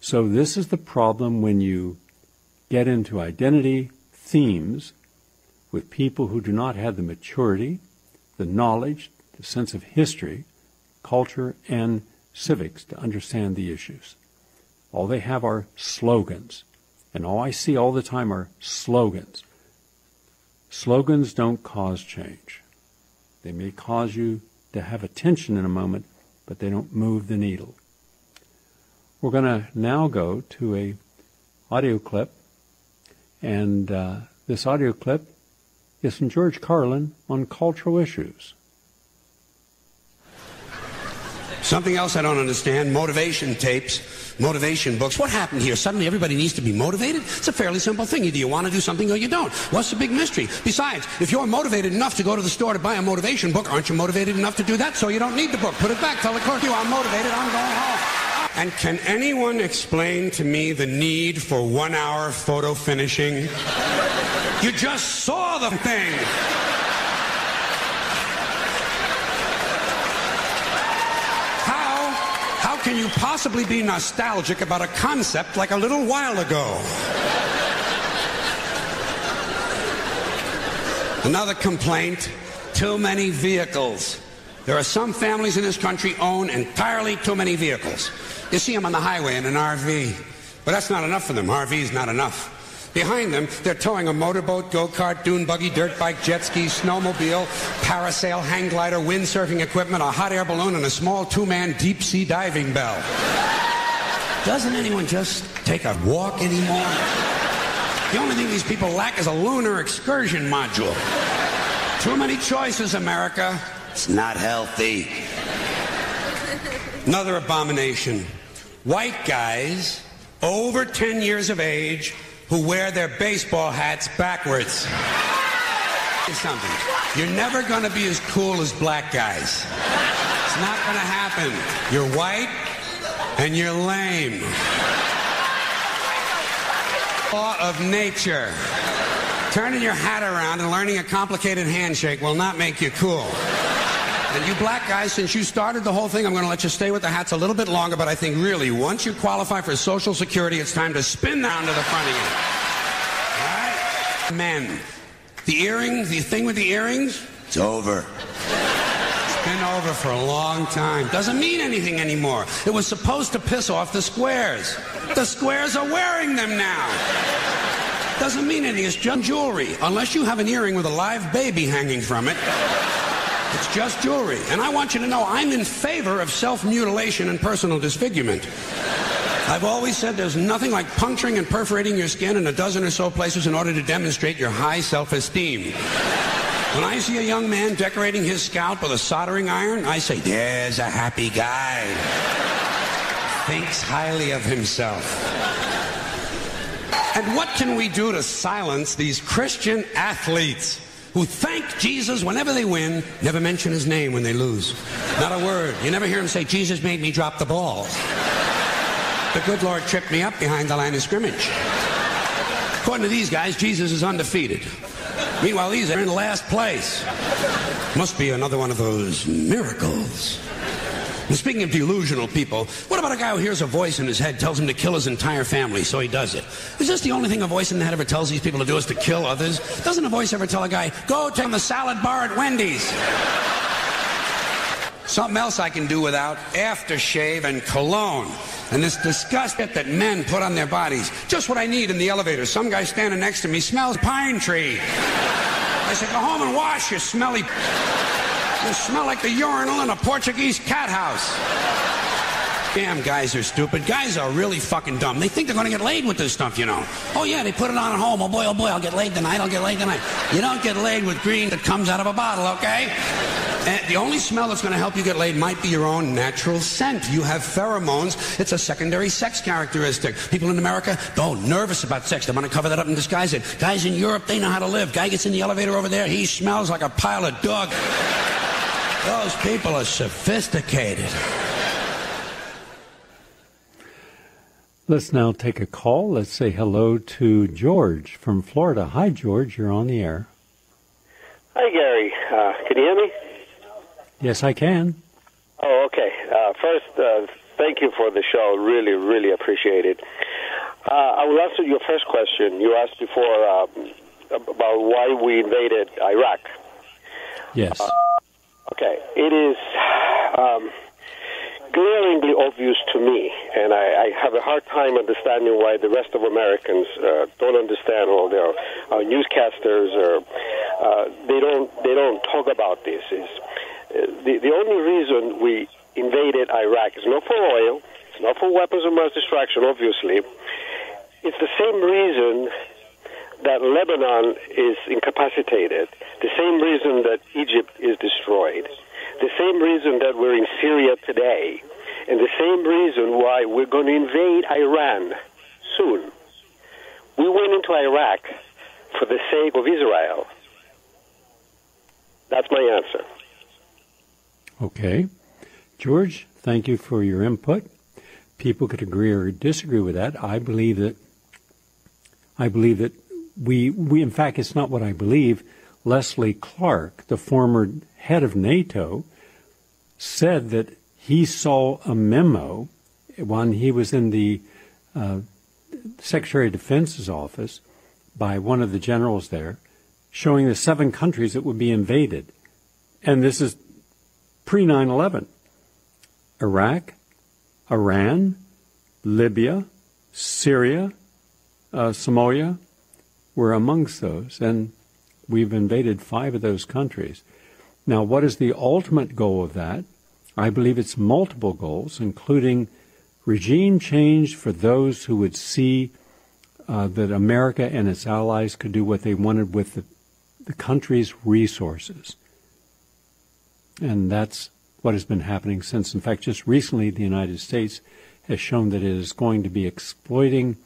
So this is the problem when you get into identity themes with people who do not have the maturity, the knowledge, the sense of history, culture, and civics to understand the issues. All they have are slogans. And all I see all the time are slogans. Slogans don't cause change. They may cause you to have attention in a moment, but they don't move the needle. We're going to now go to a audio clip, and this audio clip is from George Carlin on cultural issues. Something else I don't understand, motivation tapes, motivation books. What happened here? Suddenly everybody needs to be motivated? It's a fairly simple thing. Either you want to do something or you don't. What's the big mystery? Besides, if you're motivated enough to go to the store to buy a motivation book, aren't you motivated enough to do that? So you don't need the book. Put it back. Tell the clerk, I'm motivated. I'm going home. And can anyone explain to me the need for 1 hour photo finishing? You just saw the thing. How can you possibly be nostalgic about a concept like a little while ago? Another complaint, too many vehicles. There are some families in this country own entirely too many vehicles. You see them on the highway in an RV. But that's not enough for them. RV's not enough. Behind them, they're towing a motorboat, go-kart, dune buggy, dirt bike, jet ski, snowmobile, parasail, hang glider, windsurfing equipment, a hot air balloon, and a small two-man deep-sea diving bell. Doesn't anyone just take a walk anymore? The only thing these people lack is a lunar excursion module. Too many choices, America. It's not healthy. Another abomination. White guys over 10 years of age who wear their baseball hats backwards. Something. You're never going to be as cool as black guys. It's not going to happen. You're white and you're lame. Law of nature. Turning your hat around and learning a complicated handshake will not make you cool. And you black guys, since you started the whole thing, I'm going to let you stay with the hats a little bit longer, but I think really, once you qualify for Social Security, it's time to spin down to the front again. All right? Men. The earrings, the thing with the earrings, it's over. It's been over for a long time. Doesn't mean anything anymore. It was supposed to piss off the squares. The squares are wearing them now. Doesn't mean anything. It's just jewelry. Unless you have an earring with a live baby hanging from it. It's just jewelry. And I want you to know I'm in favor of self-mutilation and personal disfigurement. I've always said there's nothing like puncturing and perforating your skin in a dozen or so places in order to demonstrate your high self-esteem. When I see a young man decorating his scalp with a soldering iron, I say, there's a happy guy. Thinks highly of himself. And what can we do to silence these Christian athletes who thank Jesus whenever they win, never mention his name when they lose? Not a word. You never hear him say, Jesus made me drop the ball. The good Lord tripped me up behind the line of scrimmage. According to these guys, Jesus is undefeated. Meanwhile, these are in last place. Must be another one of those miracles. And speaking of delusional people, what about a guy who hears a voice in his head, tells him to kill his entire family, so he does it? Is this the only thing a voice in the head ever tells these people to do, is to kill others? Doesn't a voice ever tell a guy, go take the salad bar at Wendy's? Something else I can do without, aftershave and cologne. And this disgust that men put on their bodies. Just what I need in the elevator. Some guy standing next to me smells pine tree. I say, go home and wash, you smelly... You smell like the urinal in a Portuguese cat house. Damn, guys are stupid. Guys are really fucking dumb. They think they're going to get laid with this stuff, you know. Oh, yeah, they put it on at home. Oh, boy, I'll get laid tonight. I'll get laid tonight. You don't get laid with green that comes out of a bottle, okay? And the only smell that's going to help you get laid might be your own natural scent. You have pheromones. It's a secondary sex characteristic. People in America, nervous about sex. They want to cover that up and disguise it. Guys in Europe, they know how to live. Guy gets in the elevator over there, he smells like a pile of dog. Those people are sophisticated. Let's now take a call. Let's say hello to George from Florida. Hi, George. You're on the air. Hi, Gary. Can you hear me? Yes, I can. Oh, okay. First, thank you for the show. Really, really appreciate it. I will answer your first question. You asked before about why we invaded Iraq. Yes. Okay. It is glaringly obvious to me, and I have a hard time understanding why the rest of Americans don't understand, or their newscasters, or they don't talk about this. Is the only reason we invaded Iraq is not for oil, it's not for weapons of mass destruction, obviously. It's the same reason that Lebanon is incapacitated, the same reason that Egypt is destroyed, the same reason that we're in Syria today, and the same reason why we're going to invade Iran soon. We went into Iraq for the sake of Israel. That's my answer. Okay. George, thank you for your input. People could agree or disagree with that. I believe that we in fact, it's not what I believe. Leslie Clark, the former head of NATO, said that he saw a memo when he was in the Secretary of Defense's office by one of the generals there, showing the 7 countries that would be invaded. And this is pre-9/11. Iraq, Iran, Libya, Syria, Somalia were amongst those, and we've invaded 5 of those countries. Now, what is the ultimate goal of that? I believe it's multiple goals, including regime change for those who would see that America and its allies could do what they wanted with the country's resources. And that's what has been happening since, in fact, just recently the United States has shown that it is going to be exploiting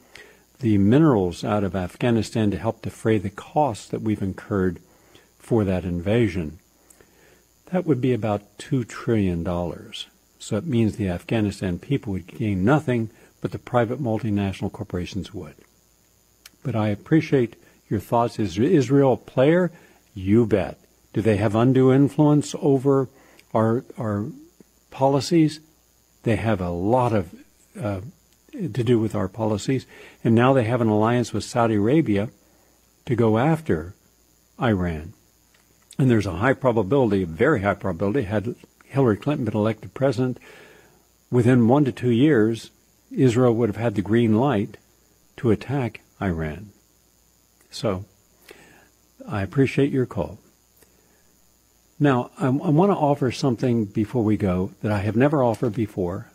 the minerals out of Afghanistan to help defray the costs that we've incurred for that invasion. That would be about $2 trillion. So it means the Afghanistan people would gain nothing, but the private multinational corporations would. But I appreciate your thoughts. Is Israel a player? You bet. Do they have undue influence over our policies? They have a lot of to do with our policies. And now they have an alliance with Saudi Arabia to go after Iran. And there's a high probability, a very high probability, had Hillary Clinton been elected president, within 1 to 2 years, Israel would have had the green light to attack Iran. So I appreciate your call. Now, I want to offer something before we go that I have never offered before.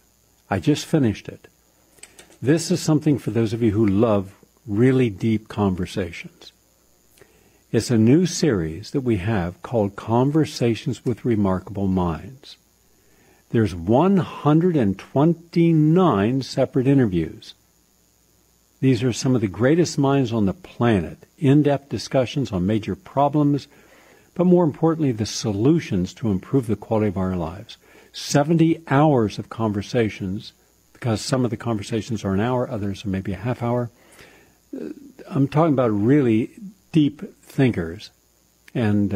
I just finished it. This is something for those of you who love really deep conversations. It's a new series that we have called Conversations with Remarkable Minds. There's 129 separate interviews. These are some of the greatest minds on the planet, in-depth discussions on major problems, but more importantly, the solutions to improve the quality of our lives. 70 hours of conversations, because some of the conversations are an hour, others are maybe a half hour. I'm talking about really deep thinkers, and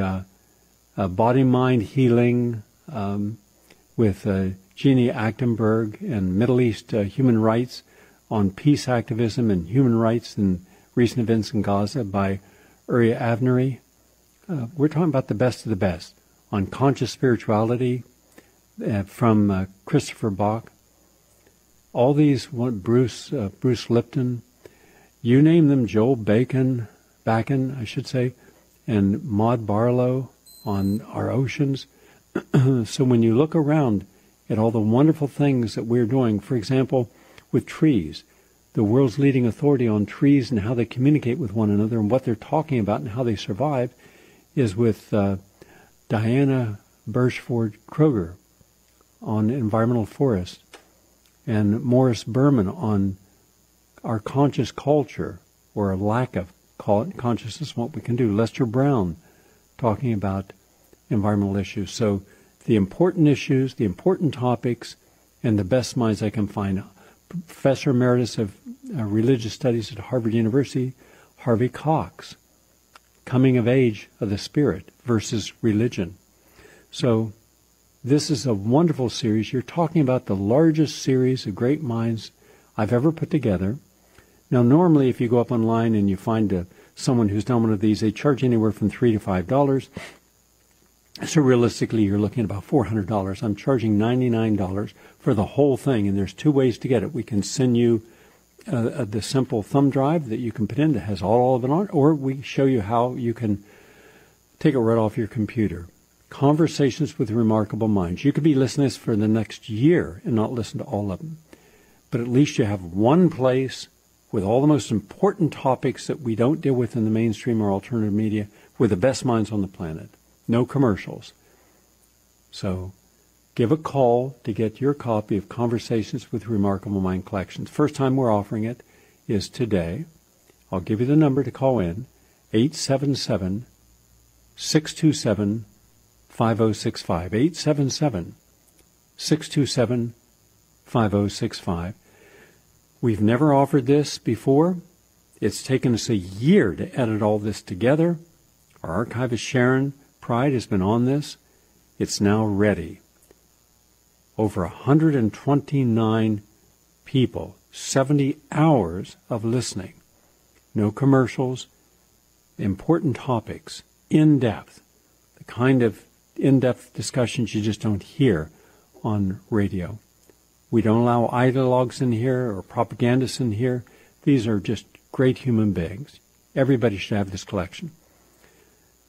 body-mind healing with Jeannie Achtenberg and Middle East human rights, on peace activism and human rights and recent events in Gaza by Uri Avnery. We're talking about the best of the best on conscious spirituality from Christopher Bach. All these, Bruce Lipton, you name them, Joel Bacan, I should say, and Maud Barlow on our oceans. So when you look around at all the wonderful things that we're doing, for example, with trees, the world's leading authority on trees and how they communicate with one another and what they're talking about and how they survive is with Diana Birchford Kroger on environmental forest, and Morris Berman on our conscious culture, or a lack of consciousness, what we can do. Lester Brown talking about environmental issues. So the important issues, the important topics, and the best minds I can find. Professor Emeritus of Religious Studies at Harvard University, Harvey Cox, Coming of Age of the Spirit, versus religion. So this is a wonderful series. You're talking about the largest series of great minds I've ever put together. Now, normally, if you go up online and you find someone who's done one of these, they charge anywhere from $3 to $5. So realistically, you're looking at about $400. I'm charging $99 for the whole thing, and there's two ways to get it. We can send you the simple thumb drive that you can put in that has all of it on, or we show you how you can take it right off your computer. Conversations with Remarkable Minds. You could be listening to this for the next year and not listen to all of them. But at least you have one place with all the most important topics that we don't deal with in the mainstream or alternative media, with the best minds on the planet. No commercials. So give a call to get your copy of Conversations with Remarkable Mind Collections. First time we're offering it is today. I'll give you the number to call in, 877-627-5065, 877-627-5065. We've never offered this before. It's taken us a year to edit all this together. Our archivist Sharon Pride has been on this. It's now ready. Over 129 people, 70 hours of listening. No commercials, important topics, in-depth, the kind of in-depth discussions you just don't hear on radio. We don't allow ideologues in here or propagandists in here. These are just great human beings. Everybody should have this collection.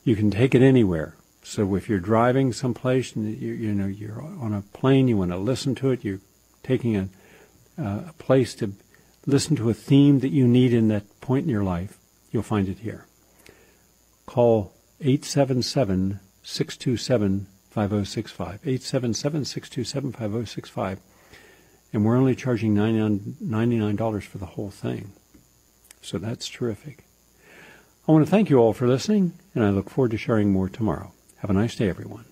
You can take it anywhere. So if you're driving someplace and you're on a plane, you want to listen to it, you're taking a place to listen to a theme that you need in that point in your life, you'll find it here. Call 877-627-5065, 877-627-5065. And we're only charging $99 for the whole thing. So that's terrific. I want to thank you all for listening, and I look forward to sharing more tomorrow. Have a nice day, everyone.